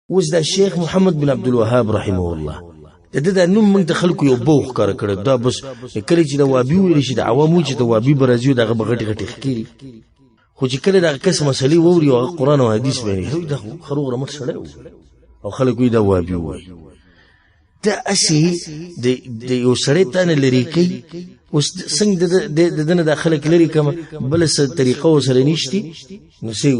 اوس دا شیخ محمد بن عبد الوهاب رحمه الله د نوم موږ ته خلکو یو بوخ کار کړ دا بس کله چې د وابي ویل شي د عوامو چې د وابي برازیو دغه بغټ غټ خکېری خو چې کله دا قسم مسلې ووري او قرآن او حدیث باندې دا خروغ رمټ سره او خلکو دا وابي وای دا اسی د یو سړی تانه لري کوي اوس څنګه د دنه داخله کلري کوم بل څه طریقه وسره نشتی نو سي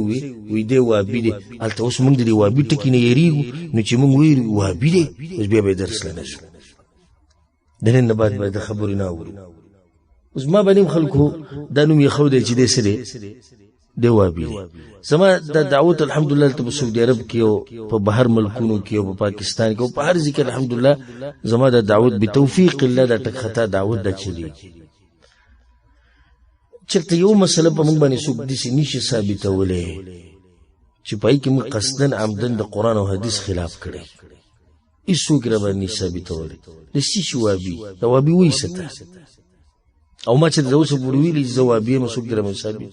وي دی وابي دی الته اوس موږ دی وابي ټکی نه یریږو نو چې موږ وی وابي دی اوس بیا به درس لنه شو دنه نه بعد به خبرې نه اوري اوس ما باندې خلکو دا نوم یې خو دی چې دې سره دی وابي دی سما د دعوت الحمدلله ته سعودي عرب کې او په بهر ملکونو کې او په پاکستان کې او په هر ځای کې الحمدلله زما د دعوت به توفیق الله د ټک خطا دعوت د چلی چرته یو مسله په موږ باندې څوک دي نشي ثابتولې چې پای کې موږ قصدن عمدن د قران او حديث خلاف کړي ایسو کې را باندې ثابتولې د شي وابي د وابي وېسته او ما چې د اوس ورویلې جوابي مسوک درم ثابت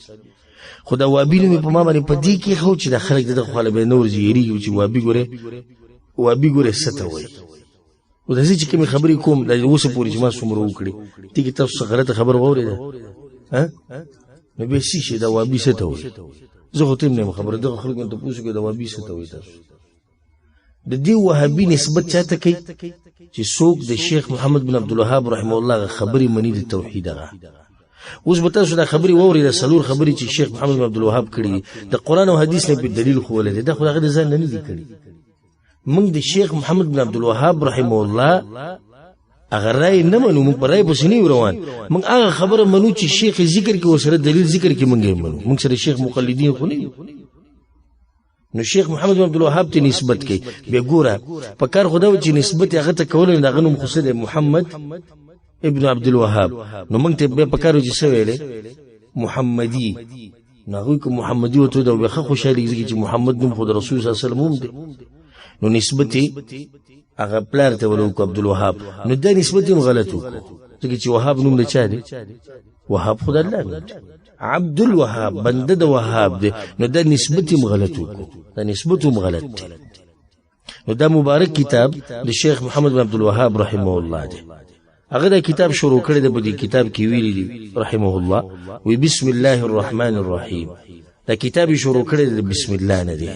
خدا وابي نو په ما باندې پدې کې خو چې د خلک د خپل به نور زیری چې وابي ګوره ستو وي او د دې چې کوم خبرې کوم د اوس پوری جما سمرو وکړي تی کې تاسو غلطه خبر ووري ها نو به شي دا وابي ستو وي زه خو تم نه خبره د خلکو ته پوښتنه کوي دا وابي ستو وي تاسو د دې وهابي نسبت چاته کوي چې څوک د شیخ محمد بن عبد الوهاب رحمه الله خبري منی د توحید هغه اوس به تاسو دا خبري ووري د سلور خبري چې شیخ محمد بن عبد الوهاب کړی د قران او حديث نه په دلیل خو ولې دا خو هغه ځان نه دي کړی موږ د شیخ محمد بن عبد الوهاب رحمه الله اگر راي نه منو موږ پرای په سنی روان موږ هغه خبره منو چې شیخ ذکر کې وسره دلیل ذکر کې موږ منو موږ سره شیخ مقلدین خو نه نو شیخ محمد بن عبد الوهاب ته نسبت کوي به ګوره په کار خدای چې نسبت هغه ته کول نه غنوم خصد محمد ابن عبد الوهاب نو موږ ته به په کار چې سویلې محمدي نو کو محمدي وته دا وخه خوشالي چې محمد نوم خود رسول صلی الله علیه وسلم دی نو نسبتي هغه پلار ته ولو عبد الوهاب نو دا نسبتي غلط وکړه چې وهاب نوم نه چا دی وهاب خدای الله عبد الوهاب بنده د وهاب دی نو دا نسبتي غلط وکړه دا نسبته غلط دی نو دا مبارک کتاب د شیخ محمد بن عبد الوهاب رحمه الله دی هغه دا کتاب شروع کړی د دې کتاب کې ویلي دی رحمه الله و بسم الله الرحمن الرحیم دا کتاب شروع کړی د بسم الله نه دی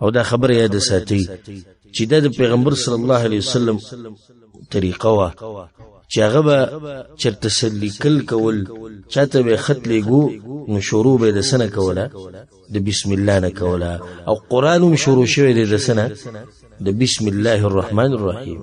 او دا خبره یاد ساتي چې د پیغمبر صلی الله علیه وسلم طریقه وا چې هغه به چرته سلیکل کول چاته به خط لګو نو شروع به د سنه کوله د بسم الله نه کوله او قران شروع شوی د سنه د بسم الله الرحمن الرحیم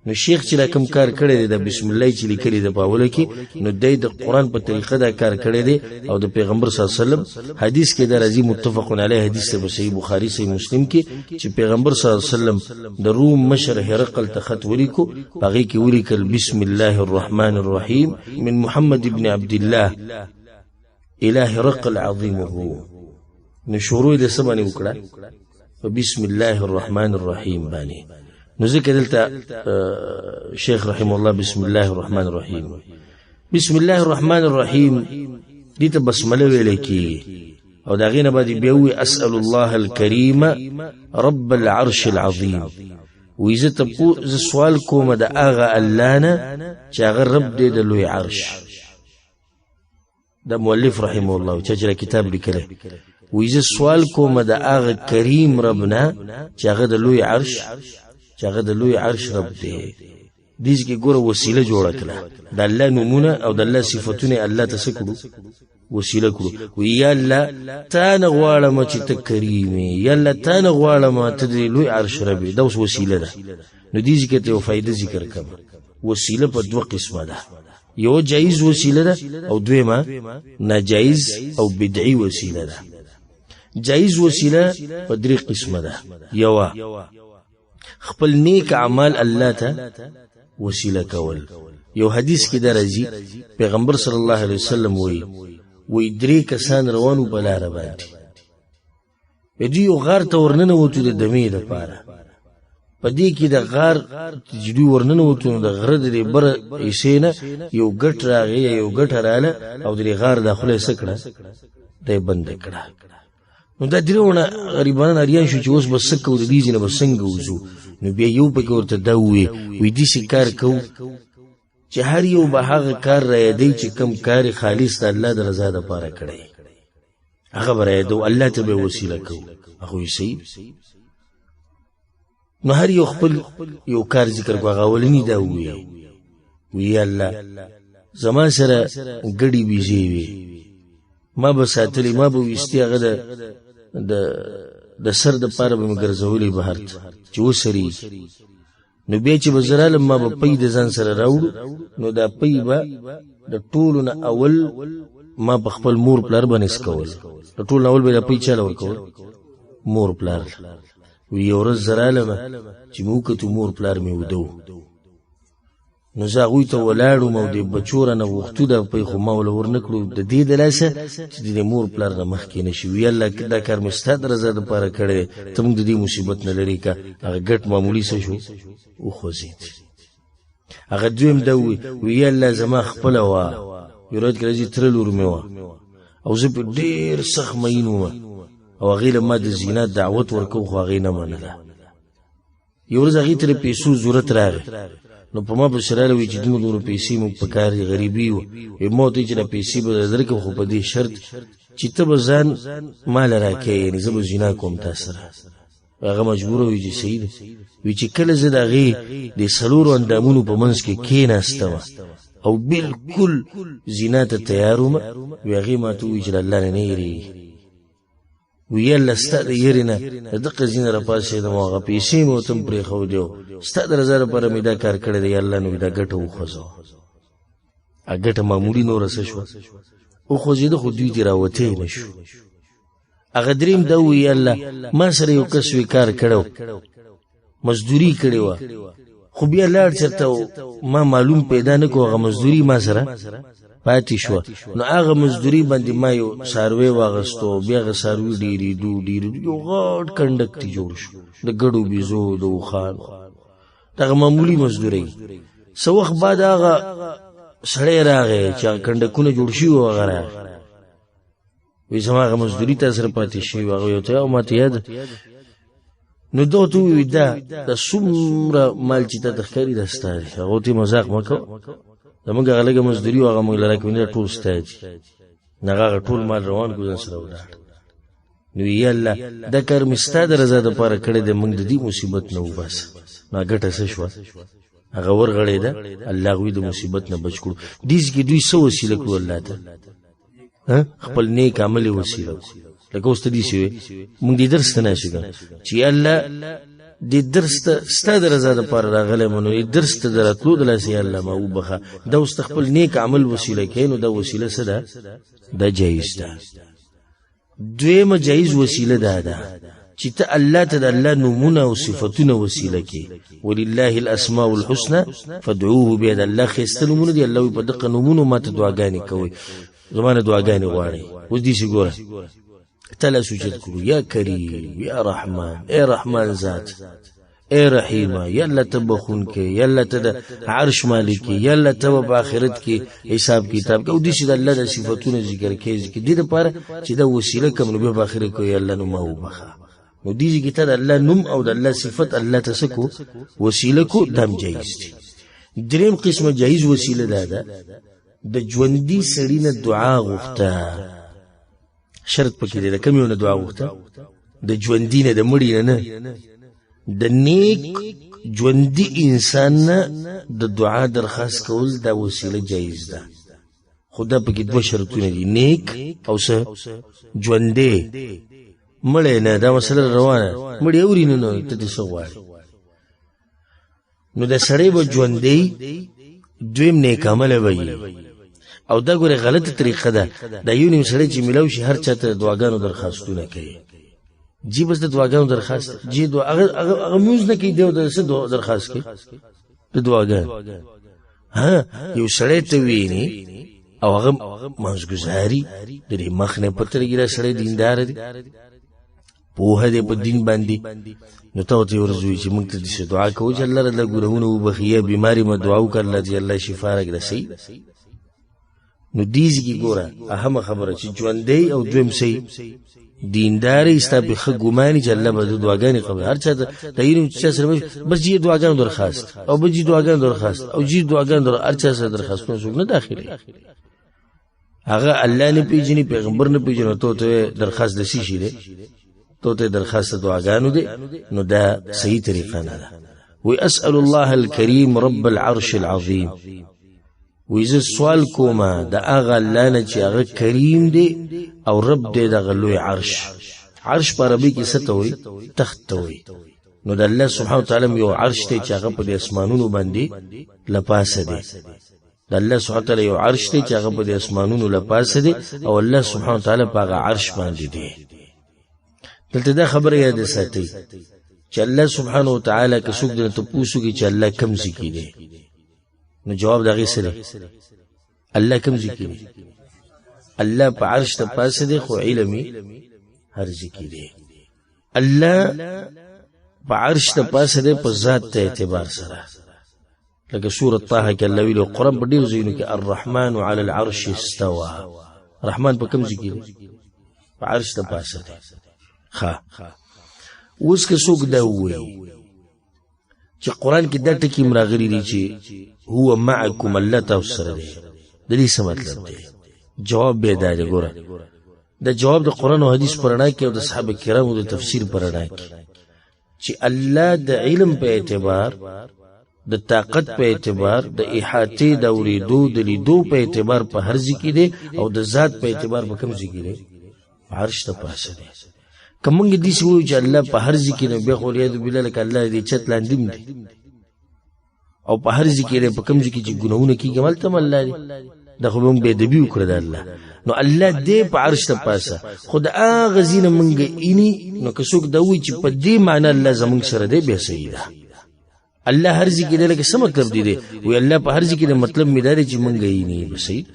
نو شیخ چې کوم کار کړی دی د بسم الله چې لیکلی د پاوله کې نو د قران په طریقه دا کار کړی دی او د پیغمبر صلی الله علیه وسلم حدیث کې دا راځي متفق علیه حدیث په صحیح بخاری صحیح مسلم کې چې پیغمبر صلی الله علیه وسلم د روم مشر هرقل ته خط ولیکو هغه کې ولیکل بسم الله الرحمن الرحیم من محمد ابن عبد الله اله هرقل عظیمه نو شروع د سبانه وکړه بسم الله الرحمن الرحیم باندې نو ذکر دلته شیخ رحمه الله بسم الله الرحمن الرحیم بسم الله الرحمن الرحیم دې ته بسمله ویل کی او دا غینه باندې بيوي اسال الله الكريم رب العرش العظیم و اذا تبو سوال کوم د اغه الله نه چې هغه رب دې د لوی عرش د مؤلف رحمه الله چې کتاب لیکلی و اذا سوال کوم د اغه کریم ربنا چې هغه د لوی عرش چې هغه د لوی عرش رب دی دیږي کې ګوره وسیله جوړه کړه د الله نومونه او د الله صفاتونه الله ته سکړو وسیله کړو وی الله تا نه غواړم چې ته کریم یا الله تا نه غواړم ته د لوی عرش رب دا اوس وسیله ده نو دیږي کې ته فائدہ ذکر کړم وسیله په دوه قسمه ده یو جایز وسیله ده او دویمه ناجایز او بدعي وسیله ده جایز وسیله په درې قسمه ده یو خپل نیک اعمال الله ته وسیله کول یو حدیث کې درځي پیغمبر صلی الله علیه وسلم وی درې کسان روانو بلار باندې دې یو غار ته ورننه وته د دمې لپاره پدې کې د غار جدي ورننه وته د غره د بر ایسینه یو ګټ راغی یو ګټ رااله او د غار داخله سکړه دې بند کړه نو دا درونه غریبان اریان شو چې اوس بس کو د دې نه بسنګ وزو نو بیا یو پکې ورته دا وی دې کار کو چې هر یو به هغه کار را دی چې کم کار خالص الله د رضا لپاره کړي هغه برای دو الله ته به وسیله کو هغه یې صحیح نو هر یو خپل یو کار ذکر کو هغه ولني دا وی الله زما سره ګډي بيزي وي ما به ساتلی ما به وستي هغه د سر د پاره به مګرځولې بهر چې وسري نو بیا چې بزرالم ما به پي د ځان سره راوړو نو دا پي به د ټولو نه اول ما په خپل مور پلار باندې سکول د ټولو اول به د پي چاله ورکول مور پلار وی ورځ زرالم چې موکته مور پلار مې ودو نو زه هغوی ته ولاړم او د بچو رانه غوښتو دا پی خو ما وله ورنکړو د دې د لاسه چې د مور پلار نه مخکې نه شي وی الله دا کار مې ستا د رضا دپاره کړی ته موږ د دې مصیبت نه لرې که هغه ګټ معمولي څه شو وخوځېد هغه دویم دا وی الله زما خپله وه یو ورځ کې راځي تره لور مې وه او زه پې ډېر سخت مین وم او هغې له ما د زینا دعوت ورکوم خو هغې نه منله یو ورځ هغې ته د پیسو ضرورت راغی نو په ما پسې راغلی وي چې دومره پیسې موږ په کار دي غریبي وو ما ورته وایي چې دا پیسې به درکړم خو په دې شرط چې ته به ځان ماله راکړې یعنې زه به زینا کوم تا سره هغه مجبوره وي چې صحیح دی وی چې کله زه د هغې د څلورو اندامونو په منځ کې کېناستمه او بالکل زینا ته تیار وم وی هغې ما ته ووایي چې د الله نه نه یېرېږي وی الله ستا د یېرې نه د دقه ځینه راپاڅېدم او هغه پیسې مې ورته هم پرېښودې و ستا د رضا لپاره مې دا کار کړی دی الله نو دا ګټه وخوځوه هغه ګټه معمولي نوره څه شوه وخوځېده خو دوی دې راوتی نه شو هغه درېیم دا ووایي الله ما سره یو کس وی کار کړی مزدوري کړې وه خو بیا لاړ چېرته ما معلوم پیدا نه کړو هغه مزدوري ما سره پاتې شوه نو هغه مزدوري باندې ما یو څاروی واغستو بیا هغه څاروي ډېرېدو یو غټ کنډکټي جوړ شو د ګډو بیزو د اوښانو دغه معمولي مزدورۍ څه وخت بعد هغه سړی راغی چې هغه کنډکونه جوړ شوي وو هغه راغی وایي زما هغه مزدوري تا سره پاتې شوي وو هغه ورته او ما ته یاد نو دا ورته ووایي دا څومره مال چې تا ته ښکاري دا ستا دی هغه ورته مذاق مه کوه زمونږ هغه لږه مزدوري وو هغه موږ له راکوي نه ټول ستا دي هغه ټول مال روان کړو ځان سره ولاړ نو یا الله دا کار مې ستا د رضا دپاره کړی دی موږ د دې مصیبت نه وباسه نو ګټه څه شوه هغه ورغړېده الله هغوی د مصیبت نه بچ کړو دېس کې دوی څه وسیله کړو الله ته خپل نیک عمل یې وسیله کړو لکه اوس ته داسې وې موږ دې درس ته ناستو که چې یا الله دې درس ته ستا د رضا دپاره راغلی مو نو دې درس ته د راتلو د لاسه یا الله ما وبخه دا اوس ته خپل نیک عمل وسیله کوې نو دا وسیله څه ده دا جایز ده دویمه جایز وسیله دا ده چې ته الله ته د الله نومونه او صفتونه وسیله کې ولله الاسماء الحسنى فادعوه بیا د الله ښایسته نومونه دي الله وایي په دغه نومونو ما ته دعاګانې کوئ زما نه دعاګانې غواړئ اوس داسې ګوره تلا سجد کړو یا کریم یا رحمان اے رحمان ذات اے رحیمه یا الله ته بخون کې یا الله ته د عرش مالک کې یا الله ته په آخرت کې حساب کتاب کې او دې چې د الله د صفاتونو ذکر کې ذکر دې لپاره چې دا وسیله کوم نو به آخرت کې یا الله نو ما وبخه نو دې کې ته د الله نوم او د الله صفت الله ته سکو وسیله کو دم جایز دي دریم قسمه جایز وسیله ده د ژوندۍ سړي نه دعا غوښته شرط پکې دی د کوم یو نه دعا غوښته د ژوندي نه د مړي نه د نیک ژوندي انسان نه د دعا درخواست کول دا وسیله جایز ده خو دا پکې دوه شرطونه دي نیک او څه ژوندی مړی نه دا مسله روانه مړی اوري نه ته دې څه غواړې نو د سړی به ژوندی دویم نیک عمله به او دا ګوره غلطه طریقه ده دا یو نیم سړی چې میلاو شي هر چاته دعاګانو درخواستونه کوي جی بس د دعاګانو درخواست جی هغه موز نه کوي دی د څه درخواست کوي د دعاګانو یو سړی ته ویني او هغه منځګزاري د دې مخ نه پته لګي دا سړی دیندار دی پوهه دې په دین باندې نو ته ورته ورزوي چې موږ ته دې دعا کوو چې الله رضا ګورونه وبخیه بیماری ما دعا وکړه چې الله شفا راکړي نو دیز کی ګوره اهم خبره چې ژوندۍ او دویم سي دینداری ستا په ښه ګماني چې الله به د دعاګانې قبول. هر چا د یو چا سره بس جی دعاګانو درخواست او بجی دعاګانو درخواست او جی دعاګانو هر چا سره درخواستونه څوک نه داخلي. هغه الله نه پیژني، پیغمبر نه پیژني، ته درخواست دسی شي دی، ته درخواست دعاګانو دی، نو دا صحیح طریقه نه ده. وی اسأل الله الكريم رب العرش العظيم، وی زه سوال کومه د هغه الله نه چې هغه کریم دی او رب دی دغه لوی عرش. عرش په عربي کې څه ته وایي؟ تخت ته وایي. نو د الله سبحانه وتعالی یو عرش دی چې هغه په د اسمانونو باندې لپاسه دی. د الله سبحانه وتعالی یو عرش دی چې هغه په د اسمانونو لپاسه دی او الله سبحانه وتعالی په هغه عرش باندې دی. دلته دا خبره یاد ساتئ چې الله سبحانه وتعالی که څوک درته پوښتنه چې الله کوم ځای کې دی، نو جواب دغه سره الله کوم ځای کې دی؟ الله په عرش ته پاسه دی، خو علمي هر ځای کې دی. الله په عرش ته پاسه دی په ذات ته اعتبار سره، لکه سورة طه کې الله ویلو قرآن په ډېرو ځایونو کې الرحمن علی العرش استوى. رحمان په کوم ځای کې دی؟ په عرش ته پاسه دی. اوس که څوک دا ووایي چې قرآن کې دا ټکي راغلي دي چې هو معکم، الله تاسو سره دی، د دې څه مطلب دی؟ جواب به دا دی. ګوره دا جواب د قرآن او حدیث په رڼا کې او د صحابه کرامو د تفسیر په رڼا کې چې الله د علم په اعتبار، د طاقت په اعتبار، د احاطې د اورېدو د لیدو په اعتبار په هر ځای کې دی او د ذات په اعتبار په کوم ځای کې دی؟ عرش ته پاسه دی. که مونږ داسې ووایو چې الله په هر ځای کې دی، بیا خو والعیاذ بالله لکه الله دې چت لاندې هم دی او په هر ځای کې دی، په کوم ځای کې چې ګناهونه کېږي هملته هم الله دی. دا خو به مونږ بېادبي وکړه د الله. نو الله دې په عرش ته پاسه، خو د هغه ځای نه مونږ اینی. نو که څوک دا وایي چې په دې معنا الله زمونږ سره دی، بیا صحیح ده. الله هر ځای کې دی، لکه څه مطلب دی؟ وایي الله په هر ځای کې دی، مطلب مې دا دی چې مونږ اینی، به صحیح.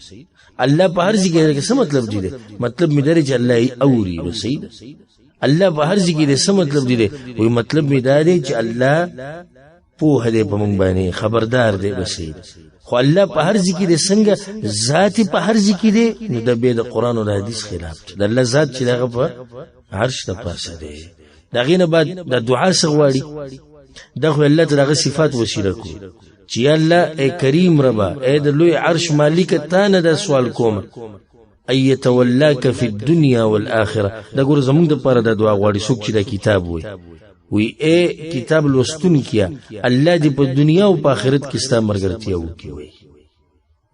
الله په هر ځای کې دی، لکه څه مطلب دی؟ مطلب مې دا دی چې الله یې اوري، به صحیح ده. الله په هر ځای کې دی، څه مطلب دی؟ وایي مطلب مې دا دی چې الله پوه دی په مونږ باندې، خبردار دی، به صحیح ده. خو الله په هر ځای کې دی، څنګه ذات په هر ځای کې دی، نو د بیا د قرآن او د حدیث خلاف دی. د الله ذات چې هغه په عرش ته پاسه دی، د هغې نه بعد د دعا څه غواړي؟ دا خو الله ته دغه صفات وسیله کړو چې یا الله ای کریم ربا، ای د لوی عرش مالک، تا نه دا سوال کوم ای یتولاک فی الدنیا والآخره. دا ګوره زمونږ دپاره دا دعا غواړي څوک چې دا کتاب وایي. وی اے کتاب لوستونکیا، الله دې په دنیا او په آخرت کې ستا ملګرتیا وکړي. وایي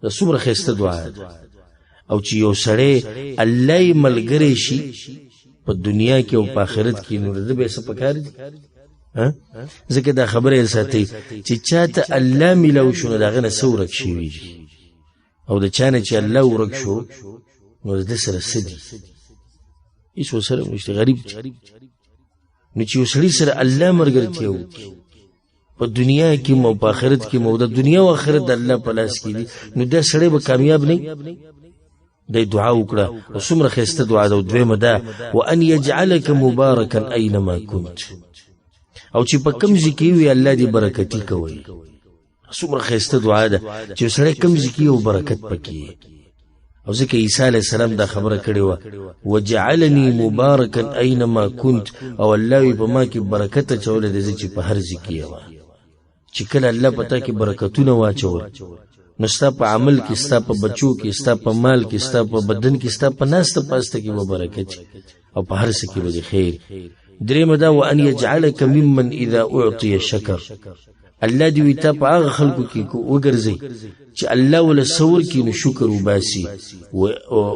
دا څومره ښایسته دعا ده. او چې یو سړی الله یې ملګری شي په دنیا کې او په آخرت کې، نو ده به څه پکار دي؟ ځکه دا خبره یې ساتئ چې چاته الله میلاو شو، نو د هغه نه څه ورک شوي دي، او د چا نه چې الله ورک شو، نو د ده سره څه دي؟ هېڅ ورسره نشته، غریب دي. نو چې یو سړي سره الله ملګرتیا وکړي په دنیا کې مو په آخرت کې مو، د دنیا او آخرت د الله په لاس کې دي، نو دا سړی به کامیاب نه دی. دعا وکړه او څومره ښایسته دعا ده. او دویمه دا وان یجعلک مبارکا اینما کنت، او چې په کوم ځای کې وي الله دې برکتي کوي. څومره ښایسته دعا ده چې یو سړی کوم ځای کې او برکت پکې. او ځکه عیسی علیه السلام دا خبره کړې وه وجعلني مبارکا اینما کنت، او الله وی په ما کې برکت اچولی دی، زه چې په هر ځای کې یم. چې کله الله په تا کې برکتونه واچول، نو ستا په عمل کې، ستا په بچو کې، ستا په مال کې، ستا په بدن کې، ستا په ناسته پاسته کې به برکت او په هر څه کې به خیر. درېمه دا وان یجعلک ممن اذا اعطی شکر، الله دې وي تا په هغه خلکو کې وګرځئ چې الله ولا ثور کې نو شکر وباسي.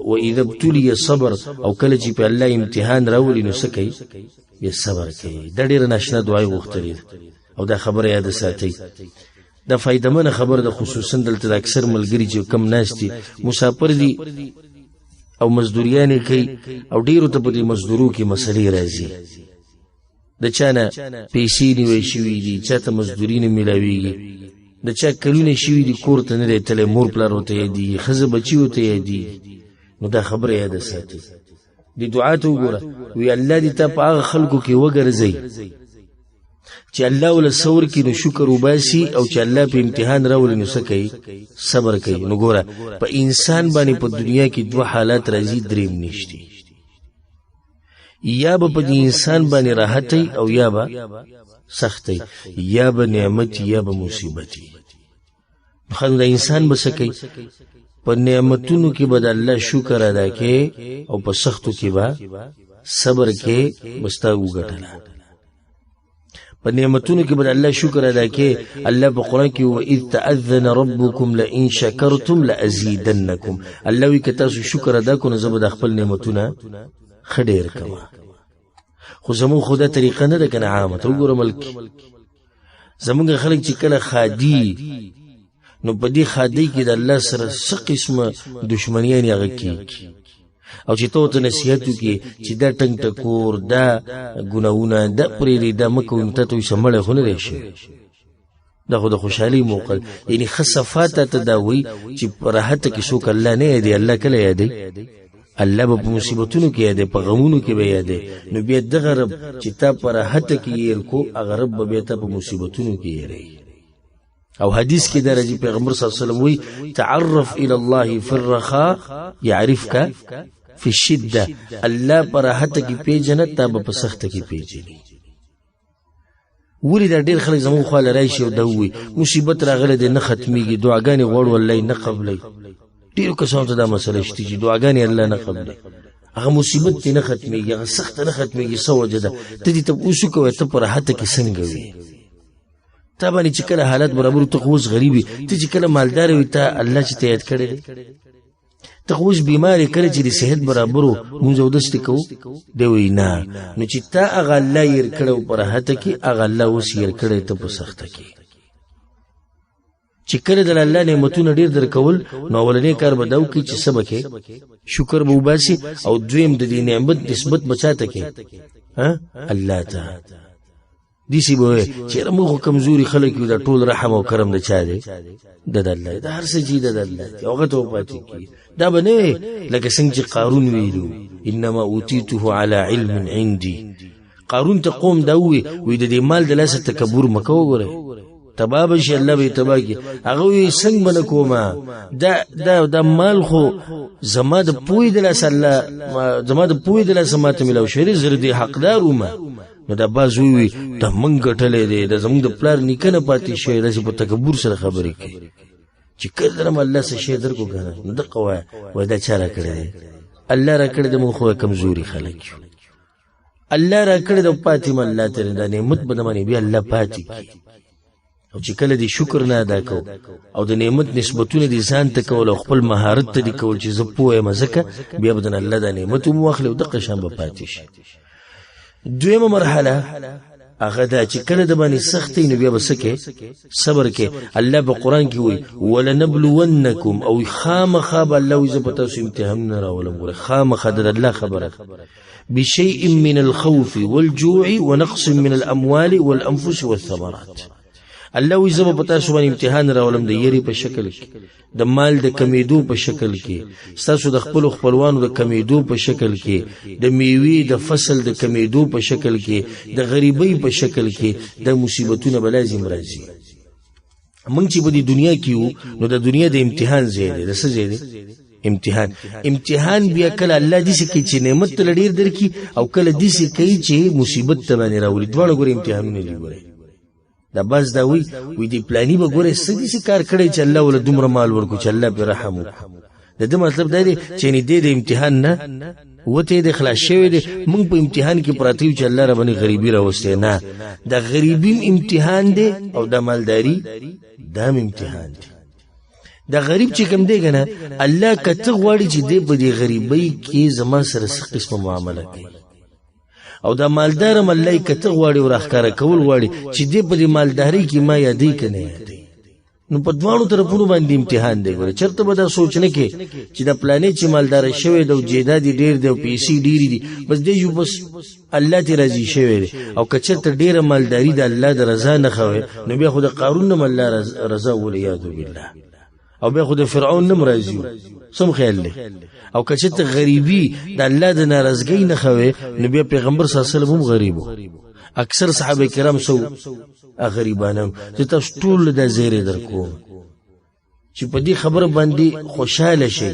و اذا ابتلي صبر، او کله چې په الله امتحان راولي نو څه کوي؟ بیا صبر کوي. دا ډېره ناشنا دعا یې غوښتلې ده، او دا خبره یاد ساتئ. دا فایدمنه خبره ده، خصوصا دلته د اکثر ملګري چې کم ناست دي، مسافر دي او مزدوریانې کوي، او ډېرو ته په دې مزدورو کې مسلې راځي. د چا نه پیسې نیوی شوي دي، چا ته مزدوري نه میلاویږي، د چا کلونه شوي دي کور ته نه دی تللی، مور پلار ورته یادېږي، ښځه بچي ورته یادېږي. نو دا خبره یاده ساتي. دې دعا ته وګوره، وی الله دې تا په هغه خلکو کې وګرځئ چې الله ولا ثور کې نو شکر وباسي، او چې الله په امتحان راولي نو څه کوي؟ صبر کوي. نو ګوره په انسان باندې په دنیا کې دوه حالات راځي، درېم نشته. یا به په انسان باندې راحتي او یا به سختي، یا به نعمت یا به مصیبتي. خو د انسان بسکی په نعمتونو کې به د الله شکر ادا کې او په سختو کې به صبر کې مستا وګټله. په نعمتونو کې به د الله شکر ادا کې. الله په قرآن کې وَإِذْ تَأَذَّنَ رَبُّكُمْ لَئِن شَكَرْتُمْ لَأَزِيدَنَّكُمْ. الله وی که تاسو شکر ادا کو نو زه به د خپل نعمتونه ښه ډېر کوم. خو زموږ خو دا طریقه نه ده که نه عامه. ته وګوره ملک زموږ خلک چې کله خادي نو په دې خادۍ کې د الله سره څه قسمه دشمنیان هغه کېږي، او چې ته ورته نصیحت وکړې چې دا ټنګ ټکور دا ګناهونه دا پرېږدې دا مه کوئ، نو تا ته وایي سمړی خو نه دی شوی. دا خو د خوشحالۍ موقع یعنې ښه صفات ته دا وایي چې په راحته کې څوک الله نه یادوي. الله کله یادوي؟ الله به په مصیبتونو کې یادوي، په غمونو کې به یادوي. نو بیا دغه رب چې تا په راحته کې یې کو هغه رب به بیا تا په مصیبتونو کې یېروي. او حدیث کې دا راځي پیغمبر صلی الله علیه وسلم وی تعرف الى الله في الرخاء يعرفك في الشده. الله پر راحت کې پیژنه تا په سخت کې پیژني. ولی دا ډیر خلک زموږ خو لري شي او دا وی مصیبت راغله د نه ختميږي، دعاګانې غوړ ولای نه قبلې. ډیر کسان ته دا مسله شته چې دعاګانې الله نه قبلې، هغه مصیبت نه ختميږي، هغه سخت نه ختميږي. سوجه ده ته دې ته اوسو کوي ته پر راحت کې څنګه وي؟ تا باندې چې کله حالت برابر ته خوش غریبي، ته چې کله مالدار وي ته الله چې ته یاد کړی، ته خوش بیماری کړی چې د صحت برابرو مونږ اودس کو دی وی نه. نو چې تا هغه الله یې کړو پر راحت کې هغه الله اوس یې کړی ته په سخته کې. چې کله د الله نعمتونه ډیر درکول نو اولنې کار به دا وکړي چې سبکه شکر به وباسي، او دویم د دې نعمت نسبت بچاته کې الله ته. دیسی به چې موږ کمزوري خلک یو د ټول رحم او کرم د چا دی؟ د الله. د هر څه چې د الله دی هغه ته پاتې کی. دا به نه لکه څنګه چې قارون ویلو انما اوتیته على علم عندي. قارون ته قوم دا وی د دې مال د لاسه تکبر مکو وګوره تبا بشي الله به تبا کی. هغه وی څنګه من کومه دا مال خو زما د پوی د لاسه الله زما د پوی د لاسه ماته ملو شری زر دي حقدار ومه. نو دا باز وی د منګ ټلې دی د زموږ د پلار نیکنه پاتې شي د په تکبر سره خبرې کوي چې کله الله څه شي درکو کنه. نو د قوا وای دا چاره کړی الله را کړی د مخ خو کمزوري خلک الله را کړی د پاتې الله ته د نعمت بدمنې بیا الله پاتې کی. او چې کله دې شکر نه ادا کو او د نعمت نسبتونه دې ځان ته کول او خپل مهارت ته دې کول چې زه پوهه مزکه بیا بدن الله د نعمت مو واخلې او د قشان به پاتې شي. دویمه مرحله هغه دا چې کله د باندې سختې نو بیا بسکه صبر کې. الله په قران کې وایي ولنبلونکم او خامخاب الله وي زپتا سو امتحان نه راولم ګره خامخ د الله خبره بشيء من الخوف والجوع ونقص من الاموال والانفس والثمرات. الله وی زما پتا شو باندې امتحان راولم د یری په شکل کې، د مال د کمیدو په شکل کې، ستاسو د خپل خپلوانو د کمیدو په شکل کې، د میوي د فصل د کمیدو په شکل کې، د غریبۍ په شکل کې. د مصیبتونو بلازم راځي. موږ چې په دې دنیا کې یو نو د دنیا د امتحان زیاده د څه زیاده امتحان بیا کله الله دې سې کوي چې نعمت تل ډیر درکې او کله دې سې کوي چې مصیبت ته باندې راولي. دواړه ګور امتحانونه دي. ګوره دا بس دا وی دی پلانی به ګوره سدي سي کار کړی چې الله ول دومره مال ورکو چې الله به رحم وکړي. د دې مطلب دا دی چې نه دې د امتحان نه وته د خلاص شوی دی. موږ په امتحان کې پراته یو چې الله ربانی غریبی راوسته نه. دا غریبی امتحان دی او د مالداری دا امتحان دی. دا غریب چې کوم دی کنه الله کته غواړي چې دې په دې غریبۍ کې زما سره څه قسمه معامله کوي، او دا مالدار ملای کته غواړي ورخکاره کول غواړي چې دې په دې مالداري کې ما یادې کنه یادې. نو په دوانو طرفونو باندې امتحان دی. ګوره چرته به دا سوچ نه کې چې دا پلانې چې مالدار شوی د جیداد ډیر دی او پیسې ډیری دي بس دې یو بس الله ته راضي شوی دی. او کچرته ډیره مالداری د الله د رضا نه خوي نو بیا خو د قارون نه الله رضا ولیا بالله او بیا خو د فرعون نه راضي سم خیال دی. او کچته غریبی د الله د ناراضګۍ نه خوي نو بیا پیغمبر صلی الله علیه وسلم هم غریبو. اکثر صحابه کرام سو غریبانو چې تاسو ټول د زیره درکو چې په دې خبره باندې خوشاله شي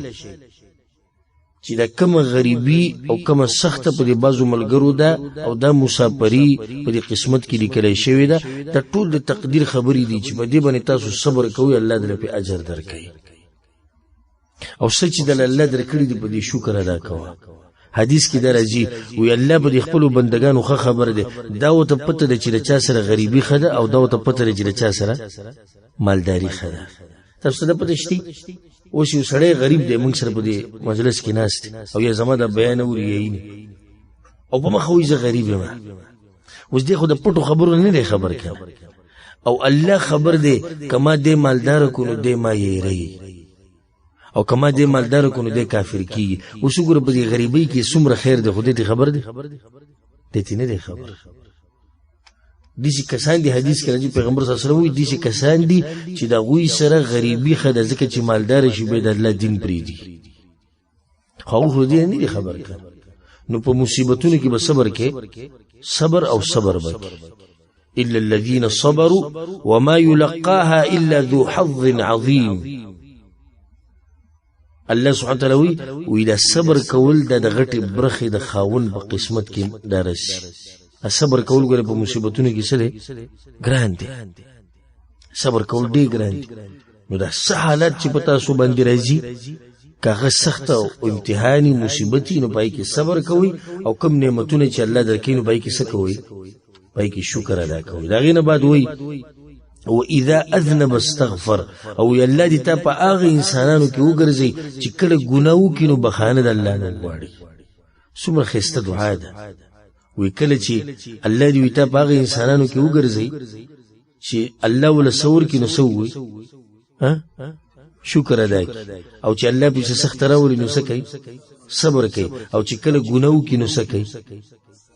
چې دا کومه غریبي او کومه سخته په دې بازو ملګرو ده او دا مسافري په دې قسمت کې لیکل شوی ده دا ټول د تقدیر خبرې دي چې په دې باندې تاسو صبر کوئ الله دې په اجر درکړي او سچ دې الله درکړي دې په دې شکر ادا کوه حدیث کې درځي وی الله په خپل بندگانو خبر ده دا او ته پته ده چې چا سره غریبي خده او دا او ته پته ده چې چا سره مالداري خده تاسو ته پته شتي اوس یو سړی غریب دی موږ سره په دې مجلس کې ناست او یا زما د بیان اوري او په مخه وي زه غریب یم اوس دې خو د پټو خبرو نه دی خبر کړ او الله خبر دی کما دې مالدار کو نو دې ما یې ری او کما دې مالدار کو نو دې کافر کی اوس وګوره په دې غریبۍ کې څومره خیر دی خو دې خبر دی دې نه دی خبر دیسی کسان دی حدیث کې راځي پیغمبر صلی الله علیه وسلم وی دیسی کسان دی چې دا غوی سره غریبي خده ځکه چې مالدار شي به د الله دین پری دی خو دې نه دی خبر کړ نو په مصیبتونو کې به صبر کې صبر او صبر وکړي الا الذين صبروا وما يلقاها الا ذو حظ عظيم الله سبحانه وتعالى وی دا صبر کول د غټي برخه د خاون په قسمت کې دارسي صبر کول غره په مصیبتونو کې سره ګران دي صبر کول ډیر ګران دي نو دا حالات چې پتا سو باندې راځي کاغه سخت او امتحاني مصیبتي نو پای کې صبر کوي او کم نعمتونه چې الله درکې نو پای کې څه کوي پای کې شکر ادا کوي دا غینه بعد وای او اذا اذنب استغفر او الله دې ته په هغه انسانانو کې وګرځي چې کله ګناو کینو بخانه د الله نه غواړي څومره خسته دعا ده وی کله چې الله دې ته باغ انسانانو کې وګرځي چې الله ول سور کې نو سوي ها شکر ادا کوي او چې الله په سخت راولي نو سکي صبر کوي او چې کله ګناو کې نو سکي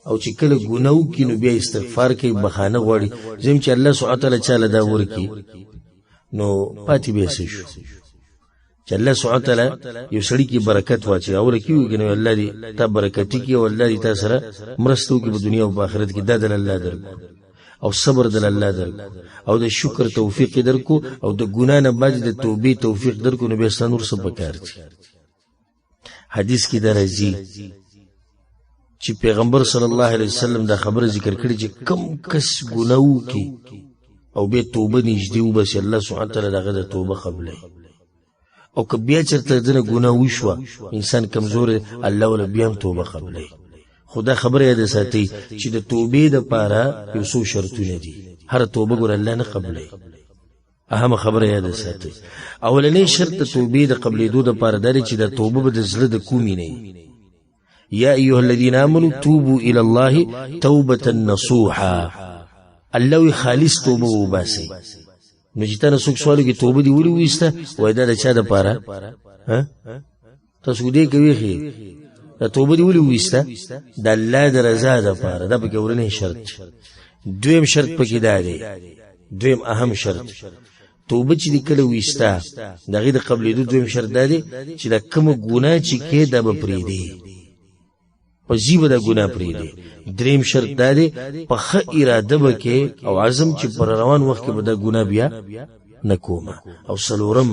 او چې کله ګناو کې نو بیا استغفار کوي بخانه غواړي زم چې الله سبحانه وتعالى چاله دا ورکی نو پاتې به شي چې الله سبحانه وتعالى یو سړی کې برکت واچي او رکیو کې نو الله دې ته برکت کې او الله دې تاسو سره مرستو کې په دنیا او آخرت کې د الله درکو او صبر د الله درکو او د شکر توفیق درکو او د ګنا نه باج د توبې توفیق درکو نو به ستنور سب پکار دي حدیث کې درځي چې پیغمبر صلی الله علیه وسلم دا خبره ذکر کړي چې کم کس ګناو کې او به توبه نږدې وبس الله سبحانه وتعالى دغه د توبه قبلې او که بیا چرته دنه ګناه وشوه انسان کمزور الله ول بیا توبه قبلې خدا خبره یاد ساتي چې د توبې د پاره یو څو شرطونه دي هر توبه ګور الله نه قبلې اهم خبره یاد ساتي اولنې شرط د توبې د قبلې دوه د پاره درې چې د توبه به د زړه د کومې نه یا ایها الذين امنوا توبوا الى الله توبه نصوحا الله خالص توبه وباسي نو چې تاسو څوک سوالو کې توبه دی ولي وسته وای دا چا د پاره ها تاسو دې کوي خي دا توبه دی ولي وسته د الله د رضا د پاره دا به ورنه شرط دویم شرط پکې دی دویم اهم شرط توبه چې کله وسته دغه د قبلې دویم شرط دی چې دا کوم ګناه چې کې دا به پری دی په جیب د ګناه پری دی دریم شرط دی په خ اراده وکي او عزم چې پر روان وخت کې به د ګناه بیا نکوما او سلورم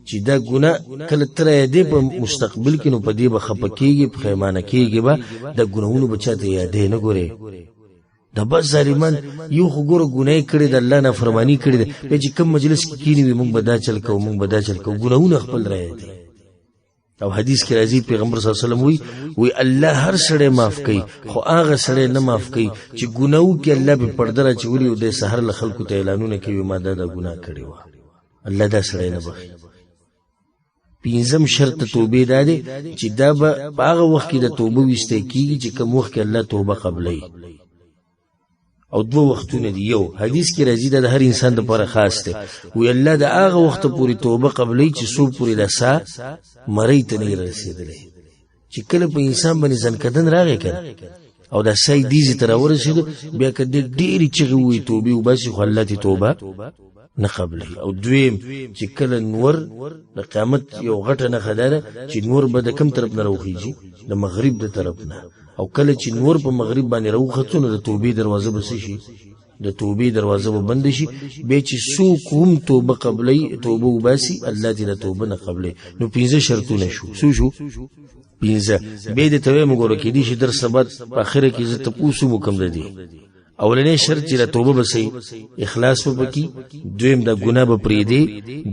چې دا ګناه کله تر دې په مستقبل کې نو په دې به خپکیږي په خیمانه کېږي به د ګناونو بچاته یادې نه ګوري د بس ظالمان یو خګور ګناه کړي د الله نه فرمانی کړي په چې کوم مجلس کې کینی موږ بدا چل کو موږ بدا چل کو ګناونه خپل راځي او حدیث کې راځي پیغمبر صلی الله علیه وسلم وی الله هر سړی معاف کوي خو هغه سړی نه معاف کوي چې ګناو کې الله په پرده را چولي او د سحر له خلکو ته اعلانونه کوي ما دا ګناه کړی و الله دا سړی نه بخي پینځم شرط توبې ده چې دا به هغه وخت کې د توبه وسته کیږي چې کوم وخت کې الله توبه قبلې او دوه وختونه دی یو حدیث کې راځي د هر انسان لپاره خاص دی وی الله د هغه وخت پوری توبه قبلې چې سو پوری د سا مړی ته نه رسیدلې چې کله په انسان باندې ځنکدن راغی کړه او د سای دیزی تر ورسېد بیا کډې ډېری چې وی توبه وباسي خو الله ته توبه نه قبلې او دویم چې کله نور د قیامت یو غټه نه خدای چې نور به د کم طرف نه راوخیږي د مغرب د طرف نه او کله چې نور په مغرب باندې راوخڅونه د توبې دروازه بس شي د توبې دروازه به بند شي به چې سو کوم توبه قبلې توبه وباسي الله دې توبه نه قبلې نو 15 شرطونه شو پینځه به دې ته موږ ورکې دي چې در سبد په اخره کې زه تاسو مو کوم دي اولنې شرط چې توبه بسې اخلاص وبکی دویم د ګناه به پرې دی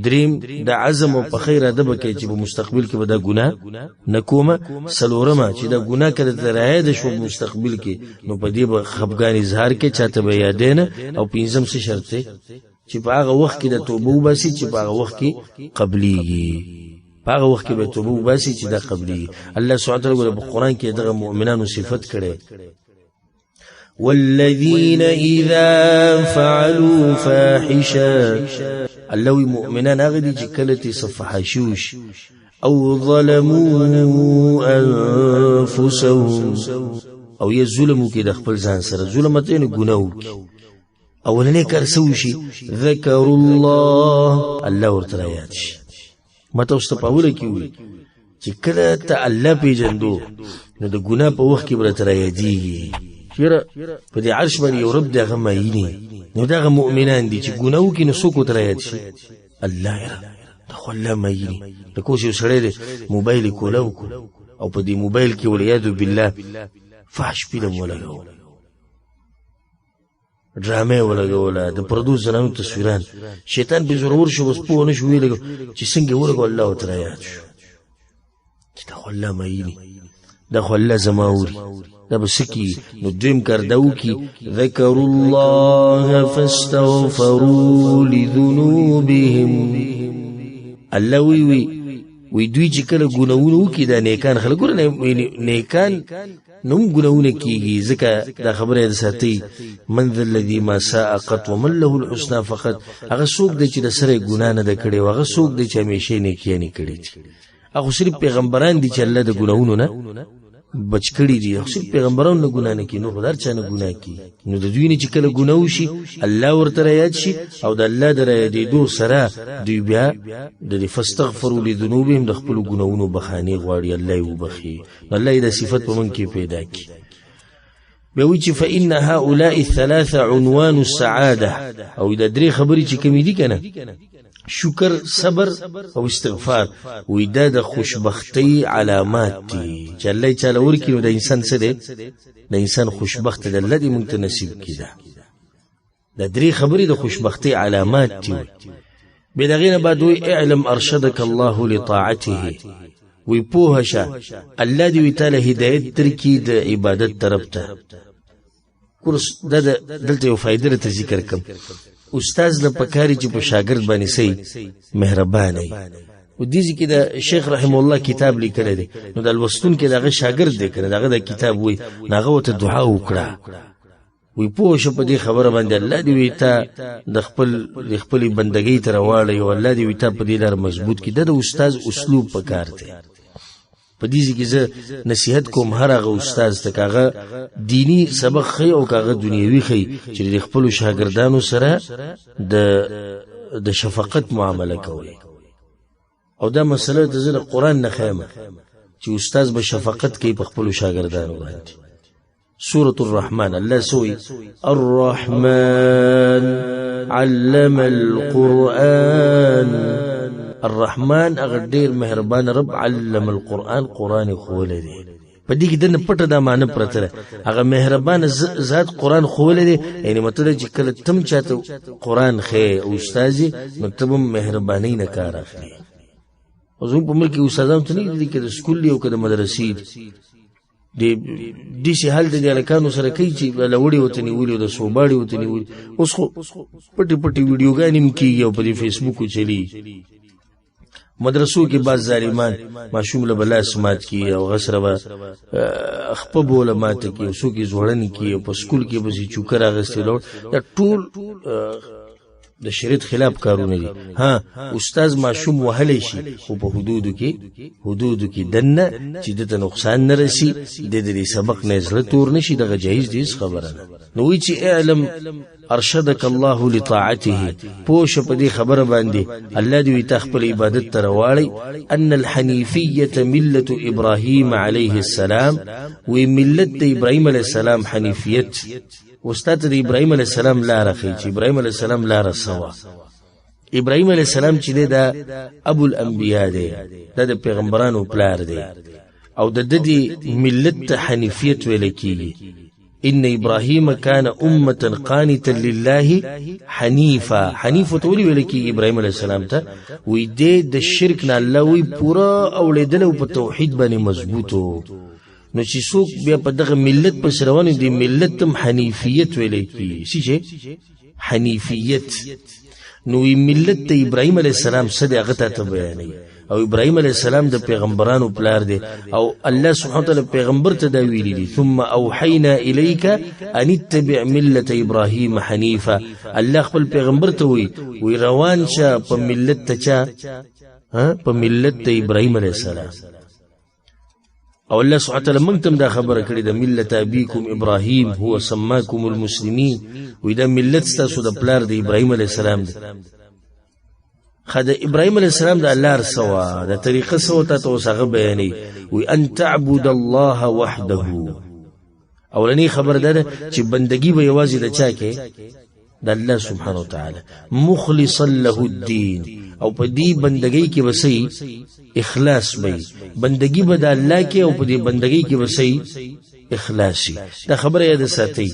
دریم د عزم او په خیر ادب کې چې په مستقبل کې به د ګناه نکومه سلورمه چې د ګناه کړه درایه د شو مستقبل کې نو په دې به خفګان اظهار کې چاته به یادینه او پنځم څه شرط دی چې په هغه وخت کې د توبه وباسي چې په هغه وخت کې قبليږي په هغه وخت کې به توبه وباسي چې د قبليږي الله سبحانه وتعالى په قرآن کې دغه مؤمنانو صفت کړي والذين إذا فعلوا فاحشة اللوي مؤمنان أغدي جكالتي صفحشوش أو ظلموا أنفسهم أو يظلموا كده خبل زان سر ظلمتين قناوك أولا كارسوشي ذكروا الله ورتراياتش ما توستپاوله کیوي چې کله ته الله پیژندو نو د ګناه په وخت کې برته راځي چیرې په دې عرش باندې یو رب دغه ماینه نو دغه مؤمنان دي چې ګناه وکړي نو څوک ترایات شي الله یې د خلا ماینه د کوشي سره موبایل کولاو او په دې موبایل کې ولایذ بالله فحش فلم ولګو ډرامه ولګول د پردوس زنانو تصویران شیطان به ضرور شو بس په ونه شو ویل چې څنګه ورغو الله تعالی چې د خلا ماینه د خلا زماوري دا بسکی نو دیم کردو کی ذکر الله فاستغفروا لذنوبهم الله وی دوی چې کله ګناونه کی دا نیکان خلک نیکان نوم ګناونه کیږي ځکه دا خبره ده ساتي من ذا الذي ما ساء قط ومن له الحسنى فقط هغه څوک دی چې د سره ګنا نه د کړي هغه څوک دی چې همیشه نیکی نه کړي هغه صرف پیغمبران دي چې الله د ګناونو نه بچ کړي دي خو پیغمبرانو نه ګناه نه کوي نو خدای چا نه ګناه کوي نو د دوی نه چې کله ګناه وشي الله ورته یاد شي او د الله درې دی دو سره دوی بیا د فاستغفروا لذنوبهم د خپل ګناونو بخانه غواړي الله یې وبخي الله دې صفات په من کې پیدا کړي به وی چې فإن هؤلاء الثلاثه عنوان السعاده او د درې خبرې چې کوم دي کنه شکر صبر او استغفار وې د خوشبختی علامات دي چې الله تعالی ورکړي د انسان سره د انسان خوشبخت د الله دې مونږ ته نصیب کړي د درې خبرې د خوشبختی علامات دي به دغه نه بعد وی اعلم ارشدك الله لطاعته وی پوهشه الله دې تعالی هدایت ترکی د عبادت طرف ته کورس دلته یو فائدې ته ذکر کوم استاد له پکاري چې په شاګرد باندې سي مهرباني او دې کې د شیخ رحم الله کتاب لیکل دي نو د الوستون کې دغه شاګرد دی کنه دغه د کتاب وای ناغه ته دعا وکړه وی پوه شو په دې خبره باندې الله دې وی ته د خپل بندګۍ تر واړی او الله دې وی ته په دې لار مضبوط کړي د استاد اسلوب پکار دی په دې کې زه نصيحت کوم هر هغه استاد ته کاغه دینی سبق خي او کاغه دنیوي خي چې د خپل شاګردانو سره د شفقت معامله کوي او دا مسله د زړه قران نه خیمه چې استاد به شفقت کوي په خپل شاګردانو باندې سورة الرحمن الله سوي الرحمن علم القرآن الرحمن اگر ډیر مهربان رب علم القرآن قرآن خوله دی په دې کې د پټه د معنی پرته هغه مهربان ذات قرآن خوله دی یعنی مطلب چې کله تم چاته قرآن خې او استاد نو تم مهرباني نه کار اخلي او زموږ په ملک استادانو ته نه دي کې د سکول یو کده مدرسې دې شي حال د الکانو سره کوي چې لوړی وته نیولې د صوباړي وته نیولې اوس خو پټي ویډیوګانې کیږي او په فیسبوک چلی مدرسو کې بعض ظالمان ماشوم له بلا سمات کی او غسربه خپل علماء ته کې اوسو کې زوړن کی او په سکول کې به چوکر اغستلو دا ټول د شریعت خلاف کارونه دي ها استاد ماشوم وهلی شي او په حدودو کې دنه چې د نقصان نه رسی د دې سبق نه زړه تور نشي دغه جایز دي خبره نو وی چې اعلم ارشدك الله لطاعته پوش په دې خبره باندې الله دې تخپل عبادت تر واړی ان الحنیفیه ملت ابراهیم علیه السلام و ملت ابراهیم علیه السلام حنیفیت استاد د ابراهیم علیه السلام لار خي چې ابراهیم علیه السلام لار سوا ابراهیم علیه السلام چې دا ابو الانبیاء دی دا د پیغمبرانو پلار دی او د دې ملت حنیفیت ویل کیږي. ان ابراهیم کان امه قانتا لله حنیفا. حنیف ته ویل کیږي ابراهیم علیه السلام ته، وی دې د شرک نه الله وی پورا اولیدل او په توحید باندې مضبوطو. نو چې څوک بیا په دغه ملت پس روان دي ملت هم حنیفیت ویل کیږي. څه حنیفیت. نو ملت ته ابراهیم علیه السلام صد هغه ته بیانوي، او ابراهیم علیه السلام د پیغمبرانو پلار دی، او الله سبحانه وتعالی پیغمبر ته دا ویلي دي ثم اوحینا الیک ان اتبع ملت ابراهیم حنیفا. الله خپل پیغمبر ته وی روان شه په ملت ته چا په ملت ته ابراهیم علیه السلام. او الله سبحانه وتعالی موږ ته دا خبره کړې ده ملت ابيكم ابراهيم هو سماكم المسلمين. وی دا ملت ستاسو د پلار د ابراهیم علیه السلام دی. خد ابراهیم علیه السلام د الله رسوا د طریقه سو ته توسغه بیانې وی ان تعبد الله وحده. اولنی خبر ده چې بندگی به یوازې د چا کې د الله سبحانه وتعالی مخلصا له الدين. او په دې بندگی کې وسې اخلاص وي، بندگی به د الله کې او په دې بندگی کې وسې اخلاصي. دا خبره یاد ساتئ،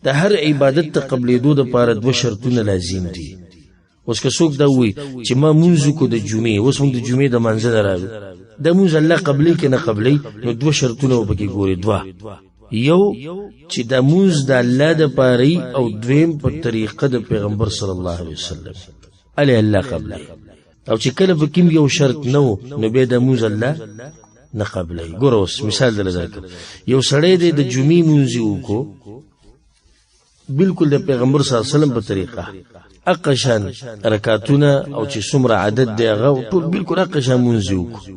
د هر عبادت ته قبلېدو دپاره دوه شرطونه لازم دي. اوس که څوک دا وایي چې ما مونځ وکړو د جمعې، اوس موږ د جمعې د مانځه نه راغلو، دا مونځ الله قبلوي که نه قبلوي؟ نو دوه شرطونه به پکې ګوري. دوه، یو چې دا مونځ د الله دپاره او دویم په طریقه د پیغمبر صلی الله علیه وسلم علی الله قبلوي. او چې کله به کوم یو شرط نه و نو بیا د مونځ الله نه قبلوي. ګوره اوس مثال درله درکړم، یو سړی دی د جمعې مونځ یې وکړو بالکل د پیغمبر صلی الله علیه وسلم په طریقه، اقشان رکعتونه او چې څومره عدد دی هغه ټول بالکل اقشان مونځ وکړو،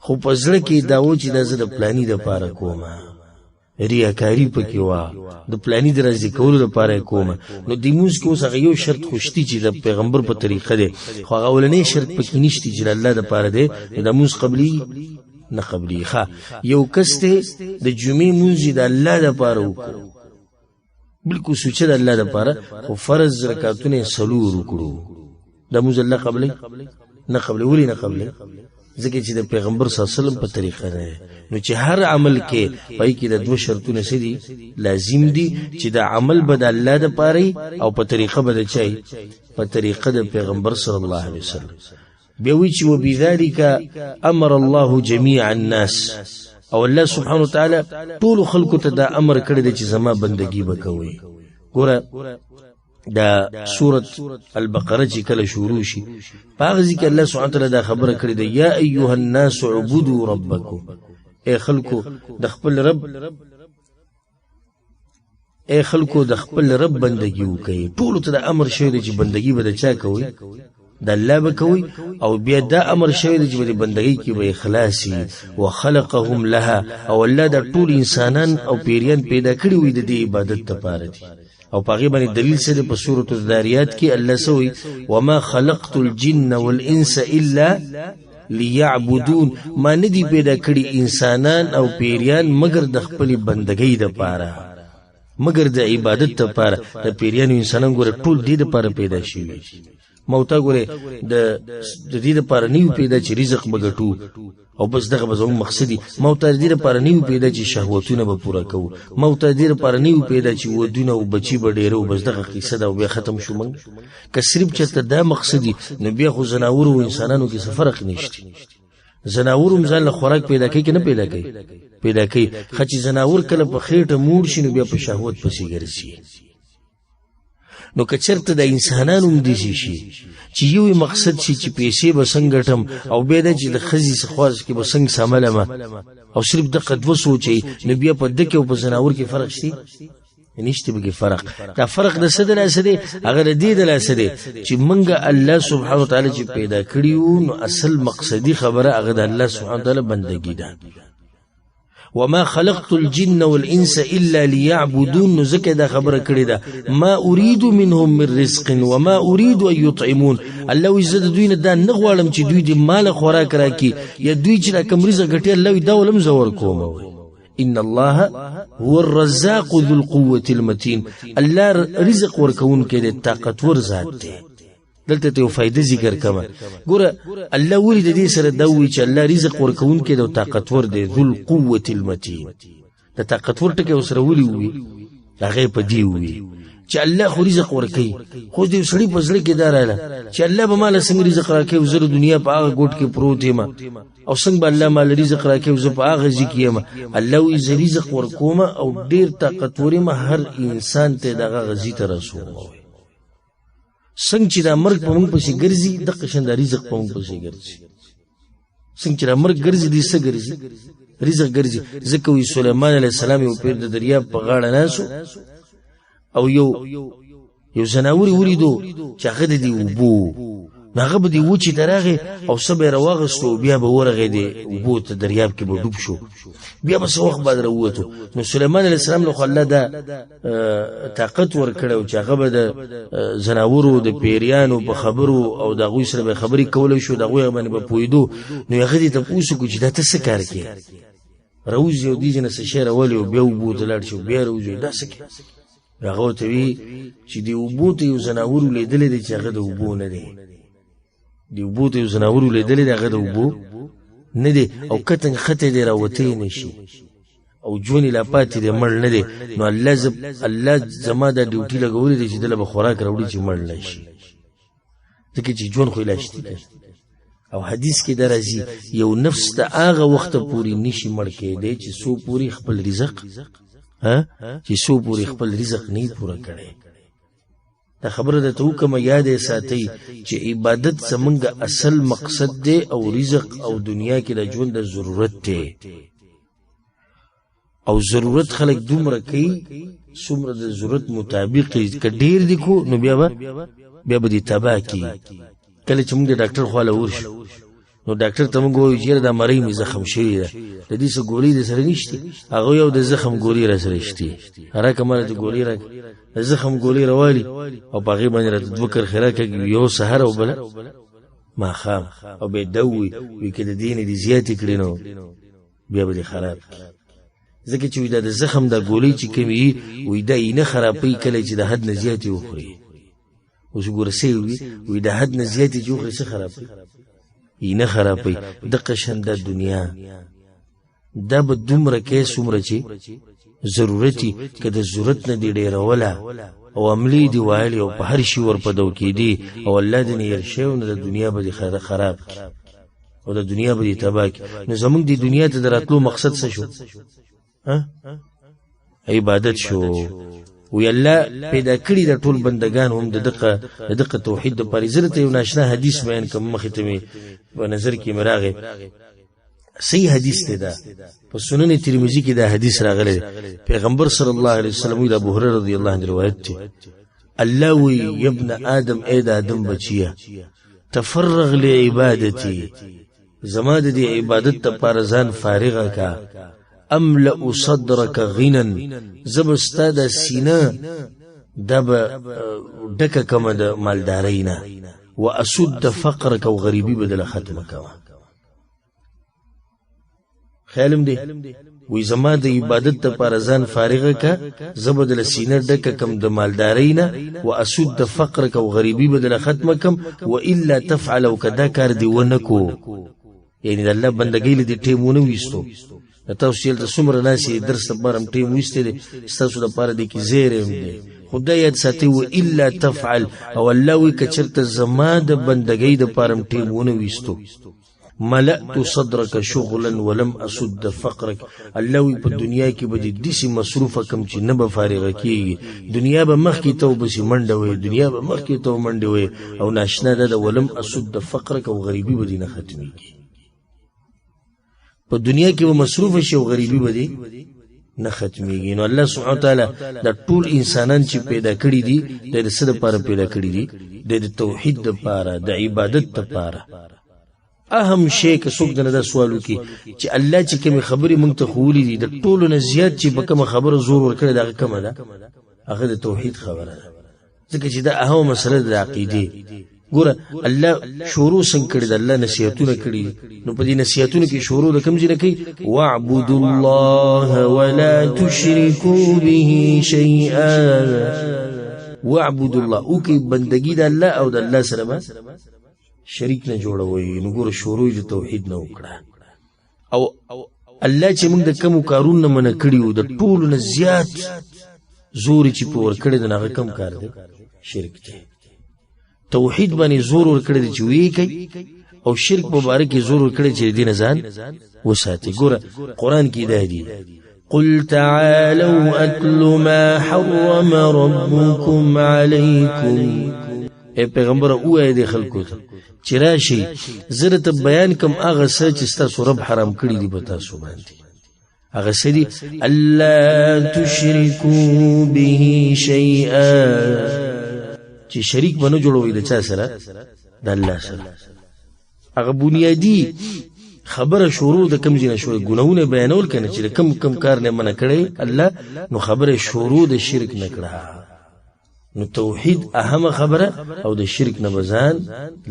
خو په زړه کې دا و چې دا زه د پلاني دپاره کومه، ریاکاري پکې وه، د پلاني د راضي کولو دپاره کومه. نو د مونځ کې اوس هغه یو شرط خو شتي چې د پیغمبر په طریقه دی، خو هغه اولنی شرط پکې نشتی چې د الله دپاره دی، نو دا مونځ قبلي نه قبلي. ښه، یو کس دی د جمعې مونځ د الله دپاره وکړو، بالکل سوچه د الله دپاره، خو فرض رکعتونه څلور وکړو، دا مونځ الله قبلوي نه قبلوي. ولې نه قبلوي؟ ځکه چې د پیغمبر صلی الله علیه وسلم په طریقه نه. نو چې هر عمل کې پای کې د دوه شرطونه څه دي لازم دي، چې د عمل به د الله دپاره او په طریقه به د چای په طریقه د پیغمبر صلی الله علیه وسلم. بیا وی چې وبذلک امر الله جميع الناس. او الله سبحانه وتعالی ټول خلکو ته دا امر کړی دی چې زما بندگی وکوي. ګوره دا سورة البقره چې کله شروع شي په هغه ځای کې الله سبحانه وتعالی دا خبره کړې ده یا ایها الناس اعبدوا ربکم. ای خلکو د خپل رب بندگی وکړئ. ټولو ته دا امر شوی دی چې بندگی به د چا کوئ؟ د الله به کوئ. او بیا دا امر شوی دی چې د بندگی کې به اخلاص وي. وخلقهم لها. او الله دا ټول انسانان او پیریان پیدا کړي وي د دې عبادت لپاره دي. او پاغي باندې دلیل سره په سورۃ الذاریات کې الله سوئی وما خلقت الجن والانس الا ليعبدون. ما ندی پیدا کړي انسانان او پیریان مگر د خپل بندګۍ لپاره، مگر د عبادت لپاره. د پیریان او انسانان ګوره ټول دې لپاره پیدا شوي. موتا ګوره د دې لپاره نیو پیدا چې رزق بغټو او بس دغه به زموږ مقصدي. موتا دې لپاره نیو پیدا چې شهوتونه به پوره کوو. موتا دې لپاره نیو پیدا چې ودونه او بچي به ډېرو. بس دغه قصه ده او بیا ختم شو. موږ که صرف چېرته دا مقصدي نو بیا خو زناورو او انسانانو کې څه فرق نشته. زناور هم ځان له خوراک پیدا کوي که نه پیدا کوي؟ پیدا کوي. ښه چې زناور کله په خېټه موړ شي نو بیا په شهوت پسې ګرځي. نو که چېرته د انسانانو هم داسې شي چې یو مقصد شي چې پیسې به څنګه ګټم او بیا دا چې د ښځې څه خواست کې به څنګه سملمه او صرف دقه دوه سوچئ، نو بیا په ده کې او په زناور کې فرق شته؟ نشته پکې فرق. دا فرق د څه د لاسه دی؟ هغه د دې د لاسه دی چې موږ الله سبحانه وتعالی چې پیدا کړي وو نو اصل مقصدي خبره هغه د الله سبحانه وتعالی بندګي ده. وما خلقت الجن والانس الا ليعبدون. نو ځکه دا خبره کړې ده ما اريد منهم من رزق وما اريد ان يطعمون. الله وی زه د دوی نه دا نه غواړم چې دوی دې مال خوراک راکړي یا دوی چې کوم رزق ګټي الله وی دا ولم زور کوم. ان الله هو الرزاق ذو القوه المتين. الله رزق ورکون کې د طاقتور ذات دی. دلته ته فائدې ذکر کما ګوره الله ولې د دې سره دا وی چې الله رزق ورکون کې د طاقتور دی ذل قوه المتين د طاقتور ټکي وسره ولي وي هغه په دی وي چې الله خو رزق ورکي خو دې سړي په ځل کې داراله چې الله به مال څنګه رزق راکي او زره دنیا په هغه ګوټ کې پروت یم او څنګه به الله مال رزق راکي او زه په هغه ځکه یم الله وی ز رزق ورکوم او ډیر طاقتور ما هر انسان ته دغه غزي ته رسوم څنګه چې دا مرګ په موږ پسې ګرځي د قشن د رزق په موږ پسې ګرځي څنګه چې دا مرګ ګرځي دې څه ګرځي رزق ګرځي ځکه وی سليمان عليه السلام یو پیر د دریاب په غاړه ناسو او یو زناوري ولیدو چې هغه دی وبو هغه به دی وچی دراغه او صبر واغستو بیا به ورغه دی وبو ته دریاب کې به ډوب شو بیا به وخت بعد راوته نو سليمان عليه السلام له الله دا طاقت ورکړو چې هغه به د زناورو د پیریانو په خبرو او د غوي سره به خبري کولای شو د غوي باندې به پویدو نو هغه دې ته پوښتنه کوي چې دا څه کار کوي روز یو دیجنه څه شهر اولی او بیا وبو دلړ شو بیا روز دا څه کوي هغه ته وی چې دی وبو ته یو زناورو لیدلې چې هغه د وبو نه دی دی وبو ته یو زناورو لیدلې هغه د وبو نه دی او کتن خته دی راوته نشي او جونی لا پاتې دی مړ نه دی نو الله زما د ډیوټي لګولې دی چې دله به خوراک راوړي چې مړ نشي ځکه چې جون خو لاشتي او حدیث کې درځي یو نفس ته هغه وخت پوری نشي مړ کېدی چې سو پوری خپل رزق چې سو پوری خپل رزق نه پورا کړي دا خبره ده ته کوم یاد ساتي چې عبادت زمونږ اصل مقصد دی او رزق او دنیا کې د ژوند د ضرورت دی او ضرورت خلک دومره کوي څومره د ضرورت مطابق کډیر دي کو نو بیا به دي تبا کی کله چې موږ د ډاکټر خواله ورشو نو ډاکټر ته موږ وایو چې دا مریض می زخم شوی دی د دې څه ګولۍ د سره نشته هغه یو د زخم ګولۍ را سره شته هر کومه د ګولۍ را زخم ګولۍ راوالي او باغې باندې را ذکر خیره کوي یو سحر او بل ما خام او به دوی وی کې د دین دي زیات کړي نو بیا به خراب ځکه چې دا د زخم د ګولۍ چې کوي وی دا یې نه خرابې کله چې د حد نه زیات وخوري اوس ګورسي وی د حد نه زیات جوړه څه خرابې نه خرابې د قشن د دنیا دا به دومره کې څومره چې ضرورتي کده ضرورت نه دی ډیر ولا او عملی دی وایلی او په هر شي ور پدو کې دی او الله دې نه يرشو نه د دنیا به خراب او د دنیا به تباہ نو زمونږ د دنیا ته دراتلو مقصد څه شو عبادت شو وی الله پیدا کړی د ټول بندگان هم د دقه توحید د پریزرته یو ناشنا حدیث بیان کوم مخته می په نظر کې مراغه صحیح حدیث ده په سنن ترمذی کې دا حدیث راغلی پیغمبر صلی الله علیه وسلم د ابو هريره رضی الله عنه روایت ده الله وی ابن ادم اے د ادم بچیا تفرغ لعبادتي زما د عبادت ته پارزان فارغه کا املأ صدرك غنا زبستاد سینه دب دک کما د مالدارینا واسد فقرك وغريبي بدل ختمه کوا خیالم دی وی زما د عبادت ته پارزان فارغه کا زبدل سینه دک کم د مالدارینا واسد فقرك وغريبي بدل ختمه کم والا تفعل وكذا کار دی ونکو یعنی د الله بندګۍ لدی ټیمونه وېستو تاسو یې د څومره ناسي درس برم ټیم وېستې تاسو د پاره د کی زیرم دی خدای یې ساتي و الا تفعل او الله وی کچرته زما د بندګۍ د پارم ټیمونه وېستو ملأت صدرك شغلا ولم اسد فقرك الله وی په دنیا کې به د دې مصروفه کم چې نه به فارغه کیږي دنیا به مخ کې توبه سي منډه وي دنیا به مخ کې توبه منډه وي او ناشنا ده ولم اسد فقرك او غریبي به نه ختميږي په دنیا کې و مصروف شي او غریبي بده نه ختميږي نو الله سبحانه وتعالى د ټول انسانان چې پیدا کړی دي د څه لپاره پیدا کړی دي د توحید لپاره د عبادت لپاره اهم شی که څوک دنه سوالو کې چې الله چې کوم خبرې مونږ ته خولې دي د ټولو نه زیات چې په کوم خبره زور ورکړي دا کومه ده هغه د توحید خبره ده ځکه چې دا اهم مسله د عقیده ګوره الله شروع څنګه کړی د الله نصیحتونه کړی نو په دې نصیحتونو کې شروع د کوم ځای نه کوي واعبدوا الله ولا تشركوا به شيئا واعبدوا الله او کی بندگی د الله او د الله سره شریک نه جوړوي. نو ګور شروع د توحید نه وکړه. او الله چې موږ د کوم کارونه منع کړیو د ټولو نه زیات زور چې په ور کړی د هغه کم کار دی شرک دی. توحید باندې زور ور کړی چې وی کوي او شرک مبارک زور ور کړی چې دین ځان وساتي. ګوره قران کې دا دی قل تعالوا اتل ما حرم ربكم عليكم. اے پیغمبر اوه دې خلکو ته چې راشي زره ته بیان کوم هغه څه چې ستاسو رب حرام کړی دی په تاسو باندې. هغه څه دي الله تشركوا به شيئا چې شریک بنو جوړوي د چا سره د الله سره. هغه بنیادی خبره شروع د کم ځینه شوی ګناونه بیانول کنه چې کم کار نه منع کړي الله نو خبره شروع د شرک نه کړه. نو توحید اهم خبره او د شرک نه بزان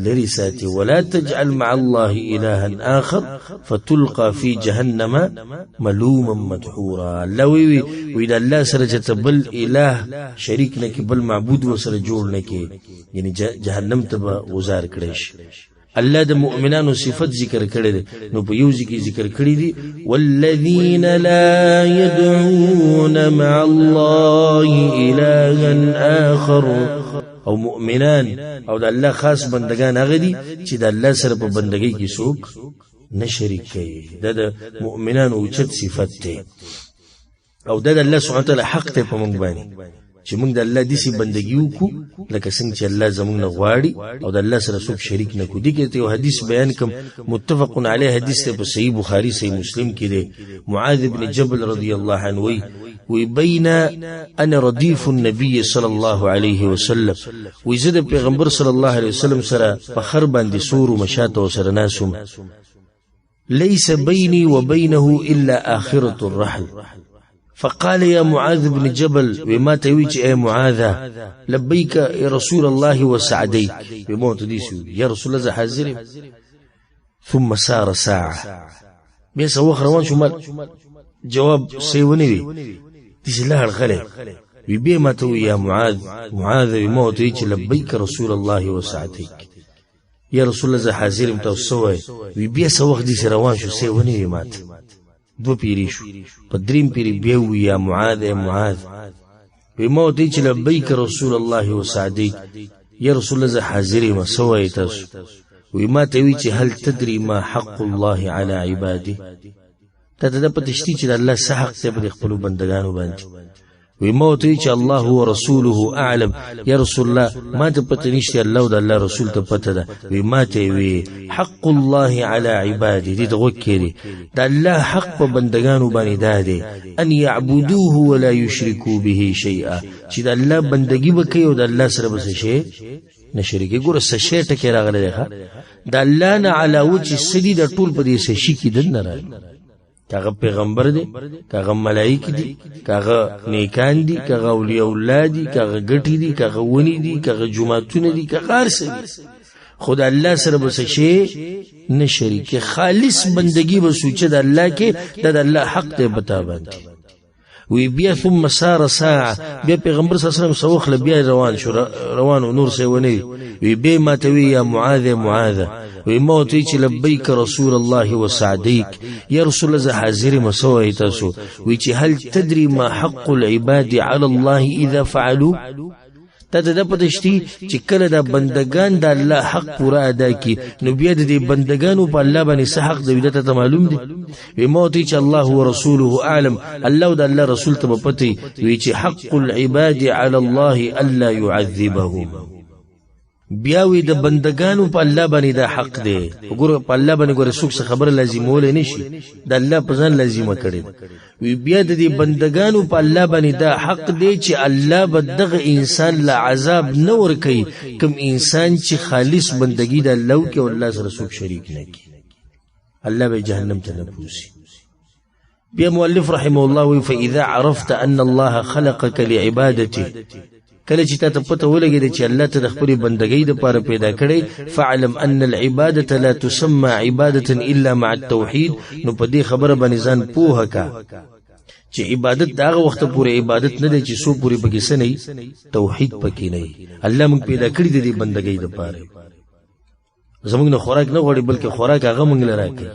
لري ساتي. ولا تجعل مع الله الها اخر فتلقى في جهنم ملوما مدحورا. الله وی د الله سره چې بل اله شریک نه کې بل معبود وسره جوړ نه کې یعنی جهنم ته وزار کړي شي. الله د مؤمنانو صفت ذکر کړی دی نو په یو ذکر کړی دی والذین لا يدعون مع الله الها آخر. او مؤمنان او د الله خاص بندگان هغه دي چې د الله سره په بندګۍ کې څوک نه شریک کوي. دا د مؤمنانو اوچت صفت دی او دا د الله سبحانه وتعالی حق ته په موږ باندې چې موږ د الله دسی بندګي وکړو لکه څنګه چې الله زموږ نه غواړي او د الله سره څوک شریک نه کوي. دغه یو حدیث بیان کوم متفق علیه حدیث ته په صحیح بخاری صحیح مسلم کې دی. معاذ بن جبل رضی الله عنه وی بین انا ردیف النبي صلی الله علیه وسلم وی زه د پیغمبر صلی الله علیه وسلم سره په خر باندې سور او مشاته سره ناسوم ليس بيني وبينه الا آخرة الرحل. فقال يا معاذ بن جبل وما تويج يا معاذ لبيك يا رسول الله وسعديك بموت ديسو يا رسول الله حاضر. ثم سار ساعة بيس هو خروان شمال جواب سيوني ديس الله الخلي بما توي يا معاذ بموت ديسو لبيك رسول الله وسعديك يا رسول الله حاضر متوسوي بيس هو ديس روان شو سيوني مات دو پیری شو په دریم پیری بیو یا معاذ وی موتی چې لبیک رسول الله وسعدیک یا رسول الله حاضری ما سوی تاسو وی ما توی چې هل تدری ما حق الله على عباده. ته د پتشتي چې الله سه حق ته په خپل بندگانو باندې. وی موتی چې الله ورسوله اعلم یا رسول الله ما ته پته نشته الله او د الله رسول ته پته ده. وی ما ته وی حق الله على عباده دې دغه کړي د الله حق په بندگانو باندې ده ان يعبدوه ولا يشركوا به شيئا چې د الله بندگی وکړي او د الله سره بس شي نه شریک. ګور څه شی ټکی راغلی ده د الله نه علاوه چې سړي د ټول په دې شي کې دن نه راځي. کاغه پیغمبر دی کاغه ملائکه دی کاغه نیکان دی کاغه اولیاء الله دی کاغه ګټی دی کاغه ونی دی کاغه جمعتون دی کاغه ارسه خدا الله سره بس شي نه شریک. خالص بندگی به سوچ د الله کې د الله حق ته بتا باندې. وی بیا ثم سار ساعه بیا پیغمبر صلی الله علیه وسلم سوخله بیا روان نور سه ونی وی بیا ما توی یا معاذ وی موتی چې لبیک رسول الله وسعدیک یا رسول الله حاضر مسوی تاسو. وی چې هل تدری ما حق العباد على الله اذا فعلوا. ته د پدشتي چې کله د بندگان د الله حق پورا ادا کی نو بیا د بندگانو په الله باندې حق د ولادت ته معلوم دي. وی موتی چې الله ورسوله اعلم الله او د الله رسول ته پتی. وی چې حق العباد على الله الا يعذبهم. بیاوی د بندگانو په الله باندې دا حق دی. وګوره په الله باندې ګوره څوک خبره لازمول نه شي د الله په ځان لازمه کړي. وی بیا د دې بندگانو په الله باندې دا حق دی چې الله بدغه انسان لا عذاب نه ور کوي کوم انسان چې خالص بندگی د الله کې او الله سره څوک شریک نه کوي الله به جهنم ته نه پوسي. بیا مؤلف رحمه الله وی فاذا عرفت ان الله خلقك لعبادته کله چې ته پته ولګې چې الله ته د خپل بندګۍ لپاره پیدا کړي فعلم ان العباده لا تسمى عباده الا مع التوحید. نو په دې خبره باندې ځان پوهه کا چې عبادت داغه وخت پورې عبادت نه دی چې سو پورې پکې سنې توحید پکې نه الله موږ پیدا کړی دی بندګۍ د پاره زموږ نه خوراک نه غواړي بلکې خوراک هغه موږ لره کوي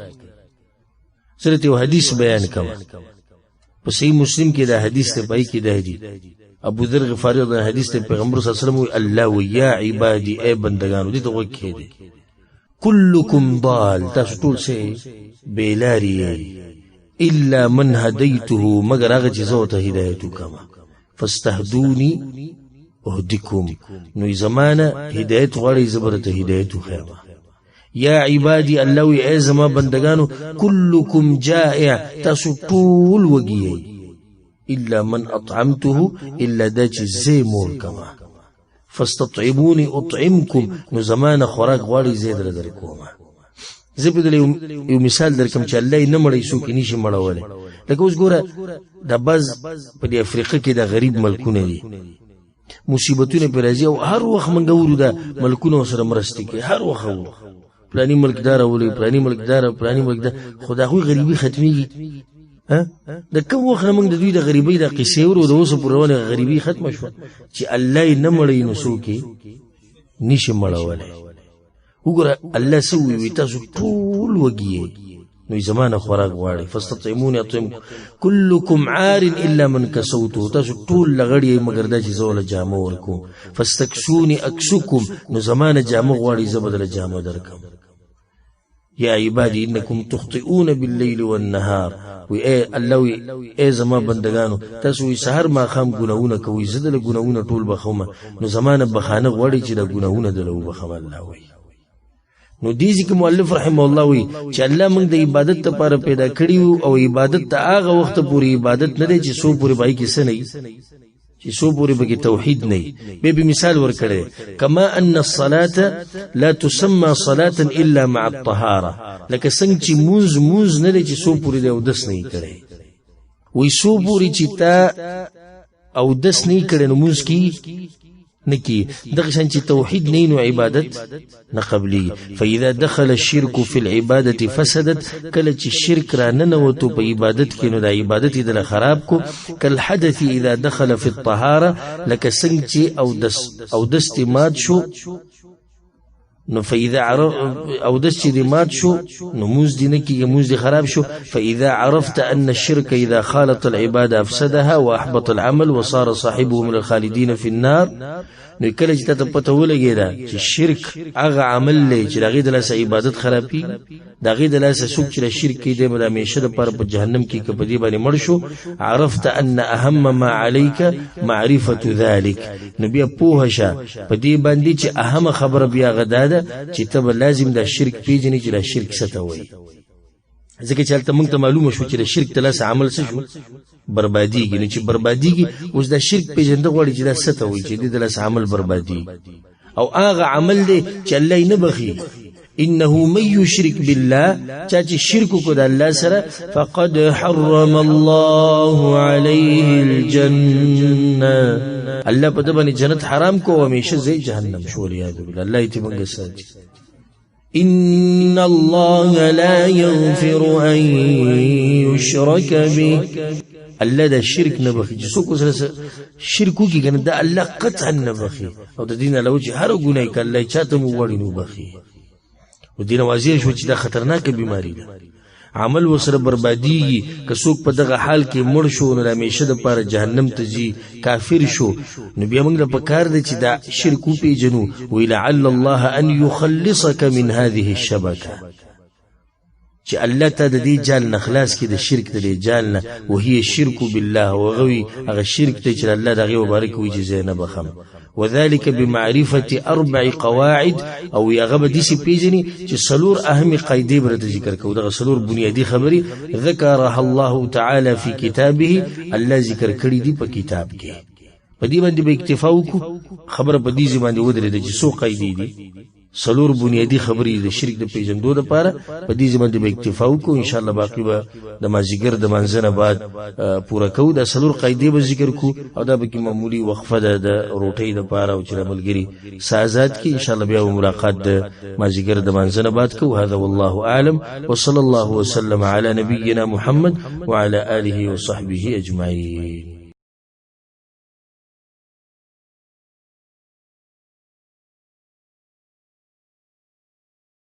سره ته حدیث بیان کوم په صحیح مسلم کې دا حدیث ته پای کې دا دی ابو ذر غفاری دا حدیث ته پیغمبر صلی الله علیه وسلم الله ويا عبادي اي بندگانو دي ته وکړي دي كلكم ضال تاسو ټول سه بیلاری الا من هديته مگر هغه چې زو ته هدایت وکما فاستهدوني اهدكم نو زمانه هدایت غړي زبرته هدایت خیمه یا عبادي الله ای زما بندگانو كلكم جائع تاسو ټول وږي الا من اطعمته الا دچ زي مور کما فاستطعموني اطعمكم نو زمانه خوراک غړي زید درکوما زه په دې یو مثال درکم چې الله یې نه مړی سو کې نشي مړولې لکه اوس ګوره د باز په دې افریقا کې د غریب ملکونه دي مصیبتونه پر راځي او هر وخت منګ ورو د ملکونو سره مرستې کوي هر وخت پلاني ملکدار ولې پلاني ملکدار خدای خو غریبي ختميږي ها د کوم وخت موږ د دوی د غریبۍ د قصې ورو د اوسه پرونه غریبي ختم شو چې الله یې نه مړی نو سو کې نشي مړولې وګوره الله سوي وي تاسو ټول وږي نو زمانه خوراک غواړي فاستطعموني اطعم كلكم عار الا من كسوته تاسو ټول لغړی مگر د چې زول جامه ورکو فاستكسوني اكسكم نو زمانه جامه غواړي زبدل جامه درکم يا عبادي انكم تخطئون بالليل والنهار وی الله ای زما بندگانو تاسو سحر ما خام ګناونه کوي زدل ګناونه ټول بخومه نو زمانه بخانه غواړي چې د ګناونه دلو بخوم الله وی نو دیږي کوم مؤلف رحم الله وی چې الله موږ د عبادت لپاره پیدا کړیو او عبادت ته هغه وخت پورې عبادت نه دی چې سو پورې بای کې سنې چې سو پورې به توحید نه به مثال ورکړي کما ان الصلاه لا تسمى صلاه الا مع الطهاره لکه څنګه چې موز نه دی چې سو پورې دی او دس نه کړي وی سو پورې چې تا او دس نه کړي نو موز کی نكي دغشان توحيد نين عبادت نقبلي فإذا دخل الشرك في العبادة فسدت كلت الشرك را ننوتو بعبادت كنو دا عبادتي دل خرابكو كالحدث إذا دخل في الطهارة لك سنجي أو دست مات شو نو فإذا عرف أو دست دي مات شو نموز دي نكي موز دي خراب شو فإذا عرفت أن الشرك إذا خالط العبادة أفسدها وأحبط العمل وصار صاحبه من الخالدين في النار نو کله چې ته پته ولګی دا چې شرک هغه عمل لې چې دغه د لاس عبادت خرابي دغه د لاس سوق چې شرک کې د همیشه پر په جهنم کې کبدي باندې مړ شو عرفت ان اهم ما عليك معرفه ذلك نبي پوهشه په دې باندې چې اهم خبره بیا غدا ده چې ته لازم د شرک پیژنې چې د شرک څه ته وایي ځکه چې هلته موږ ته معلومه شو چې د شرک تلاس عمل څه شو بربادیږي نو چې بربادیږي اوس د شرک پیژنده غواړي چې دا څه ته وایي چې د لاس عمل بربادي او هغه عمل دی چې الله یې نه بخي انه من يشرك بالله چې شرک کو د الله سره فقد حرم الله عليه الجنه الله په دې باندې جنت حرام کو او همیشه زی جهنم شو یاد بالله الله یې موږ ساتي إن الله لا يغفر أن يشرك به الله دا شرك نبخي جسوكو سلسة شركو كي كان دا الله قطعا نبخي او دا دين لوجه هر گناي که الله چاته مواري نبخي و دين وازير شو چه دا خطرناك بیماری دا عمل وسره بربادي که څوک په دغه حال کې مړ شو نو همیشه د پاره جهنم ته ځي کافر شو نو بیا موږ په کار دي چې دا شرک پیژنو ولعل الله ان يخلصك من هذه الشبكه چې الله ته د دې جال نخلاص کې د شرک د جال نه وهي الشرك بالله وغوي هغه شرک ته چې الله دغه مبارک وي چې زینب بخم وذلك بمعرفة 4 قواعد او يغب ديسي بيجني چې سلور اهم قاعده برته ذکر کو دغه سلور بنیادی خبري ذکرها الله تعالی في كتابه الله ذکر کړی دی په کتاب کې په دې باندې به اکتفا وکړو خبره په دې باندې ودرې چې سو قاعده دي سلور بنیادی خبرې د شرک د پیژندو لپاره په دې ځمن د اکتفا وکړو ان شاء الله باقي به د مازیګر د منځنه بعد پوره کوو د سلور قاعده به ذکر کو او دا به کې معمولی وقفه ده د روټۍ لپاره او چې ملګری سازات کې ان شاء الله بیا ملاقات د مازیګر د منځنه بعد کوو هذا والله اعلم وصلى الله وسلم على نبينا محمد وعلى اله وصحبه اجمعين